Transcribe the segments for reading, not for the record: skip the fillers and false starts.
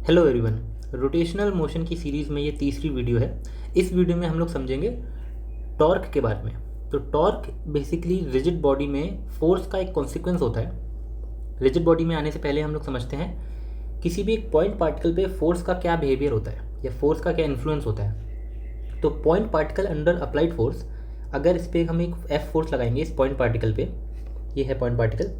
Hello everyone. Rotational motion की series में ये तीसरी वीडियो है। इस वीडियो में हम लोग समझेंगे टॉर्क के बारे में। तो टॉर्क बेसिकली रिजिड बॉडी में फोर्स का एक कॉन्सिक्वेंस होता है। रिजिड बॉडी में आने से पहले हम लोग समझते हैं किसी भी एक पॉइंट पार्टिकल पे फोर्स का क्या बिहेवियर होता है या फोर्स का क्या इन्फ्लुएंस होता है। तो point particle under applied force, अगर इस पर हम एक एफ फोर्स लगाएंगे इस पॉइंट पार्टिकल पे, ये है पॉइंट पार्टिकल,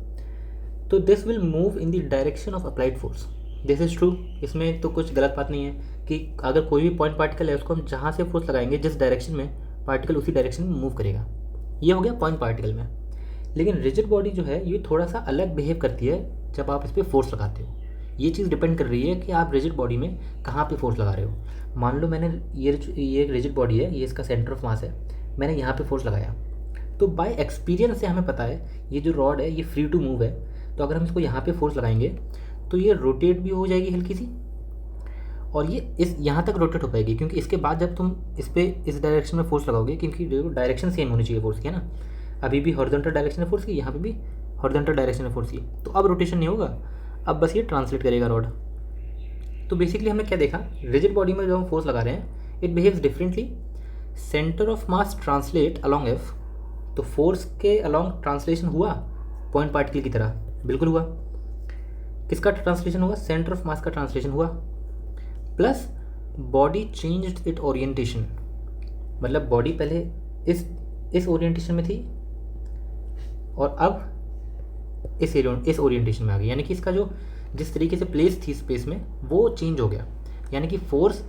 तो this will move in the direction of applied force. This is true. इसमें तो कुछ गलत बात नहीं है कि अगर कोई भी पॉइंट पार्टिकल है उसको हम जहाँ से फोर्स लगाएंगे जिस डायरेक्शन में, पार्टिकल उसी डायरेक्शन में मूव करेगा। ये हो गया पॉइंट पार्टिकल में। लेकिन रिजिड बॉडी जो है ये थोड़ा सा अलग बिहेव करती है जब आप इस पर फोर्स लगाते हो। ये चीज़ डिपेंड कर रही है कि आप रिजिड बॉडी में कहाँ पे फोर्स लगा रहे हो। मान लो मैंने ये रिजिड बॉडी है, ये इसका सेंटर ऑफ मास है, मैंने यहाँ पे फोर्स लगाया, तो बाय एक्सपीरियंस से हमें पता है ये जो रॉड है ये फ्री टू मूव है। तो अगर हम इसको यहाँ पे फोर्स लगाएंगे तो ये रोटेट भी हो जाएगी हल्की सी, और ये इस यहाँ तक रोटेट हो पाएगी, क्योंकि इसके बाद जब तुम इस पर इस डायरेक्शन में फोर्स लगाओगे, क्योंकि डायरेक्शन सेम होनी चाहिए फोर्स की, है ना। अभी भी हॉरिजॉन्टल डायरेक्शन में फोर्स की, यहाँ पे भी हॉरिजॉन्टल डायरेक्शन में फोर्स की, तो अब रोटेशन नहीं होगा, अब बस ये ट्रांसलेट करेगा रॉड। तो बेसिकली हमने क्या देखा, रिजिड बॉडी में जो हम फोर्स लगा रहे हैं it behaves differently. Centre of mass translate along F, तो फोर्स के अलॉन्ग ट्रांसलेशन हुआ पॉइंट पार्टिकल की तरह, बिल्कुल हुआ। किसका ट्रांसलेशन हुआ? सेंटर ऑफ मास का ट्रांसलेशन हुआ। Plus body changed it orientation, मतलब बॉडी पहले इस ओरिएंटेशन में थी और अब इस ओरिएंटेशन में आ गई, यानी कि इसका जो जिस तरीके से प्लेस थी स्पेस में वो चेंज हो गया। यानी कि फोर्स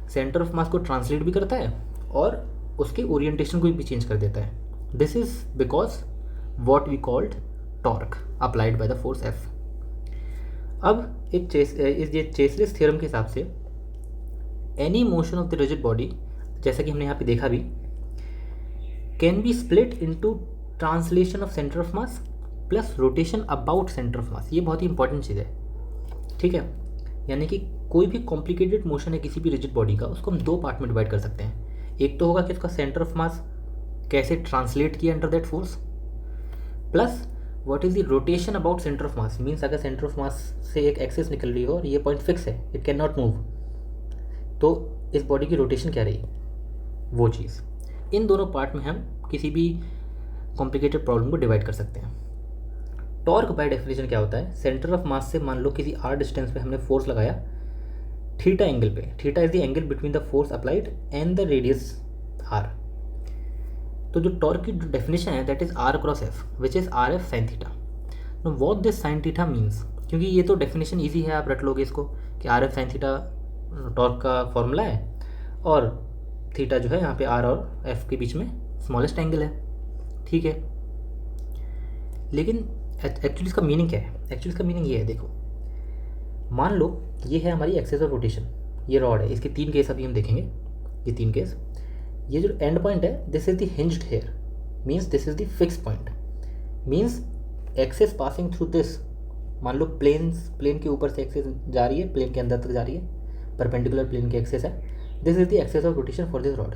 सेंटर ऑफ मास को ट्रांसलेट भी करता है और उसके ओरिएंटेशन को भी चेंज कर देता है। This is because what we called torque applied by the force F. अब एक चेसलिस थ्योरम के हिसाब से any motion of the rigid body, जैसा कि हमने यहाँ पे देखा भी, can be split into translation of centre of mass plus rotation about centre of mass. ये बहुत ही इंपॉर्टेंट चीज़ है, ठीक है। यानी कि कोई भी कॉम्प्लिकेटेड मोशन है किसी भी रिजिड बॉडी का, उसको हम दो पार्ट में डिवाइड कर सकते हैं। एक तो होगा कि उसका सेंटर ऑफ मास कैसे ट्रांसलेट किया under that force, plus what is the rotation about centre of mass. Means अगर सेंटर ऑफ मास से एक एक्सेस निकल रही हो और ये पॉइंट फिक्स है, इट कैन नॉट मूव, तो इस बॉडी की रोटेशन क्या रही, वो चीज़। इन दोनों पार्ट में हम किसी भी कॉम्प्लिकेटेड प्रॉब्लम को डिवाइड कर सकते हैं। टॉर्क बाय डेफिनेशन क्या होता है, सेंटर ऑफ मास से मान लो किसी आर डिस्टेंस पे हमने फोर्स लगाया थीटा एंगल पे। Theta is the angle between the force applied and the radius R. तो जो टॉर्क की डेफिनेशन है that is R cross F which is R F sine theta. No what this sine theta means, क्योंकि ये तो definition easy है, आप रट लोगे इसको कि are F sine theta torque का फॉर्मूला है और थीटा जो है यहाँ पे आर और एफ के बीच में स्मॉलेस्ट एंगल है, ठीक है। लेकिन एक्चुअली इसका मीनिंग क्या है? एक्चुअली इसका मीनिंग ये है, देखो मान लो ये है हमारी एक्सेस ऑफ रोटेशन, ये रॉड है, इसके तीन केस अभी हम देखेंगे, ये तीन केस। ये जो एंड पॉइंट है this is the hinged here, means this is the fix point, means axis passing through this. मान लो प्लेन के ऊपर से एक्सेस जा रही है, प्लेन के अंदर तक जा रही है, परपेंडिकुलर प्लेन की एक्सेस है, this is the axis of rotation for this rod,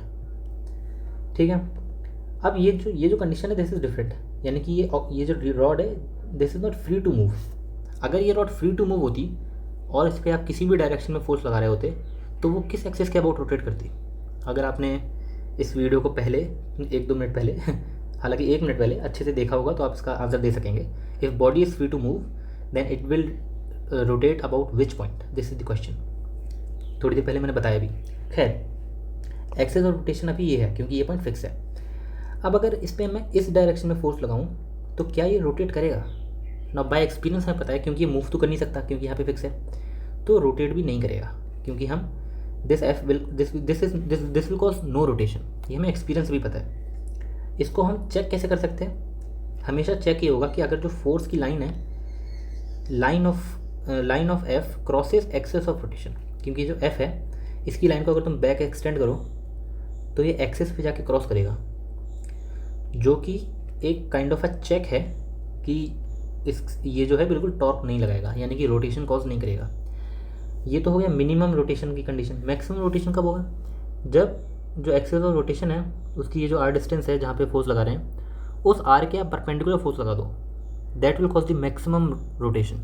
ठीक है। अब ये जो कंडीशन है दिस इज डिफरेंट, यानी कि ये जो रॉड है this is not free to move. अगर ये रॉड फ्री टू मूव होती और इस पर आप किसी भी डायरेक्शन में फोर्स लगा रहे होते तो वो किस एक्सेस के अबाउट रोटेट करती? अगर आपने इस वीडियो को पहले 1-2 मिनट पहले हालांकि 1 मिनट पहले अच्छे से देखा होगा तो आप इसका आंसर दे सकेंगे। If body is free to move then it will rotate about which point, this is the question. थोड़ी देर पहले मैंने बताया भी। खैर एक्सेस ऑफ रोटेशन अभी ये है क्योंकि ये पॉइंट फिक्स है। अब अगर इस पर मैं इस डायरेक्शन में फोर्स लगाऊं तो क्या ये रोटेट करेगा ना? बाय एक्सपीरियंस हमें पता है, क्योंकि ये मूव तो कर नहीं सकता क्योंकि यहाँ पे फिक्स है, तो रोटेट भी नहीं करेगा, क्योंकि हम this will cause no rotation, ये हमें एक्सपीरियंस भी पता है। इसको हम चेक कैसे कर सकते हैं? हमेशा चेक ये होगा कि अगर जो फोर्स की लाइन है, line of F crosses axis of rotation, क्योंकि जो एफ है इसकी लाइन को अगर तुम बैक एक्सटेंड करो तो ये एक्सेस पे जाके क्रॉस करेगा, जो कि एक काइंड ऑफ अ चेक है कि ये जो है बिल्कुल टॉर्क नहीं लगाएगा, यानी कि रोटेशन कॉज नहीं करेगा। ये तो हो गया मिनिमम रोटेशन की कंडीशन। मैक्सिमम रोटेशन कब होगा? जब जो एक्सेस ऑफ रोटेशन है उसकी ये जो आर डिस्टेंस है जहाँ पे फोर्स लगा रहे हैं उस आर के आप परपेंडिकुलर फोर्स लगा दो, that will cause the maximum rotation.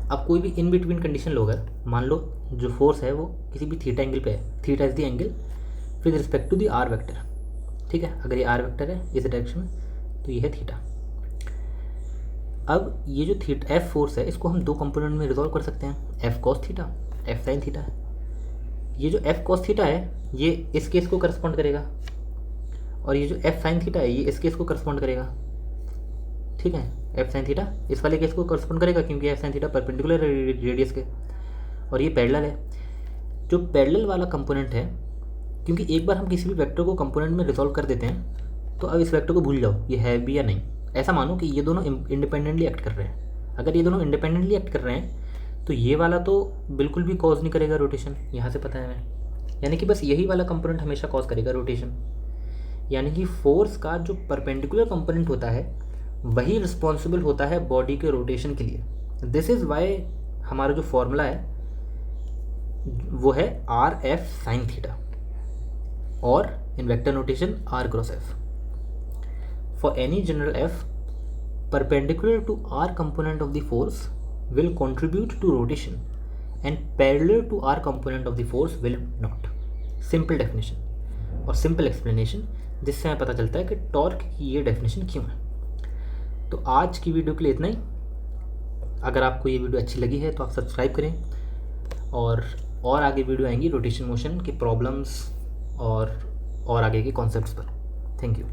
अब कोई भी इन बिटवीन कंडीशन लोगे, मान लो जो फोर्स है वो किसी भी थीटा एंगल पे है, theta is the angle with respect to the R vector, ठीक है। अगर ये आर वेक्टर है इस डायरेक्शन में तो ये है थीटा। अब ये जो थीटा एफ फोर्स है इसको हम दो कंपोनेंट में रिजॉल्व कर सकते हैं, F cos theta, F sine theta. ये जो एफ कॉस थीटा है ये इस केस को करस्पॉन्ड करेगा, और ये जो एफ साइन थीटा है ये इस केस को करस्पॉन्ड करेगा, ठीक है। एफ साइन थीटा इस वाले केस को करस्पॉन्ड करेगा क्योंकि F sine theta perpendicular radius के, और ये पैरेलल है। जो पैरेलल वाला कंपोनेंट है, क्योंकि एक बार हम किसी भी वेक्टर को कंपोनेंट में रिजॉल्व कर देते हैं तो अब इस वेक्टर को भूल जाओ ये है भी या नहीं। ऐसा मानो कि ये दोनों इंडिपेंडेंटली एक्ट कर रहे हैं। अगर ये दोनों इंडिपेंडेंटली एक्ट कर रहे हैं तो ये वाला तो बिल्कुल भी कॉज नहीं करेगा रोटेशन, यहाँ से पता है हमें। यानी कि बस यही वाला कंपोनेंट हमेशा कॉज करेगा रोटेशन। यानी कि फोर्स का जो परपेंडिकुलर कंपोनेंट होता है वही रिस्पॉन्सिबल होता है बॉडी के रोटेशन के लिए। दिस इज़ वाई हमारा जो फॉर्मूला है वो है आर एफ साइन थीटा, और in vector notation r cross f. For any general f, perpendicular to r component of the force will contribute to rotation and parallel to r component of the force will not. Simple definition और simple explanation, जिससे हमें पता चलता है कि torque की ये definition क्यों है। तो आज की वीडियो के लिए इतना ही। अगर आपको ये वीडियो अच्छी लगी है तो आप सब्सक्राइब करें, और आगे वीडियो आएंगी रोटेशन मोशन के प्रॉब्लम्स और आगे के कॉन्सेप्ट्स पर। Thank you.